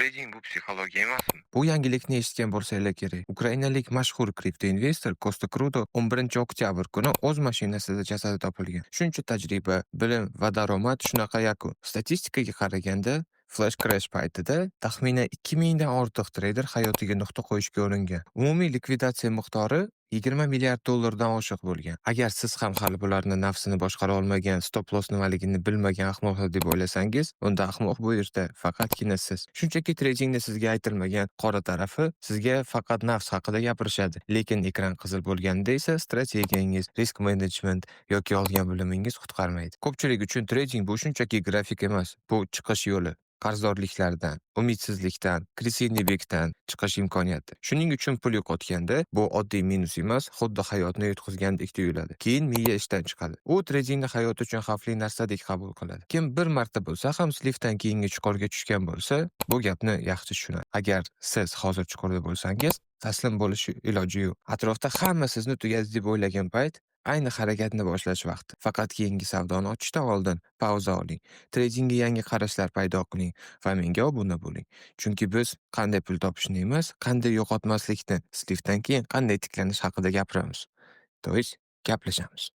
Trading bu psixologiya emasmi? Bu yangilikni eshitgan bo'lsanglar kerak. Ukrainalik mashhur kriptoinvestor Kosta Krudo 11 oktyabr kuni o'z mashinasida jasadi topilgan. Shuncha tajriba, bilim va daromad shunaqa yakun. Statistikaga qaraganda, flash crash paytida taxminan 2000 dan ortiq treyder hayotiga nuqta qo'yishga uringan. Umumiy likvidatsiya miqdori 20 milliard dollardan oshiq bo'lgan. Agar siz ham hali bularni nafsini boshqara olmagan, stop loss nimaligini bilmagan ahmoqlar deb o'ylasangiz, unda ahmoq bu yerda faqatgina siz. Shunchaki tradingni sizga aytilmagan qora tarafi sizga faqat nafs haqida gapirishadi. Lekin ekran qizil bo'lganida esa strategiyangiz, risk management yoki olgan bilimingiz qutqarmaydi. Ko'pchilik uchun trading bu shunchaki grafik emas, bu chiqish yo'li. Qarzdorliklardan, umidsizlikdan, krisinibekdan chiqish imkoniyati. Shuning uchun pul yo'qotganda bu oddiy minus emas, xuddi hayotni yutqizgandek tuyuladi. Keyin miya ishdan chiqadi. U tradingni hayot uchun xavfli narsadek qabul qiladi. Kim bir marta bo'lsa ham slifdan keyingi chuqurga tushgan bo'lsa, bu gapni yaxshi tushunadi. Agar siz hozir chuqurda bo'lsangiz, taslim bo'lish iloji yo'q. Atrofda hamma sizni tugadi deb o'ylagan payt ayni harakatni boshlash vaqti. Faqat keyingi savdoni ochishdan oldin pauza oling. Tradingga yangi qarashlar paydo qiling va menga obuna bo'ling. Chunki biz qanday pul topishni emas, qanday yo'qotmaslikni, slifdan keyin qanday tiklanish haqida gapiramiz. To есть, gaplashamiz.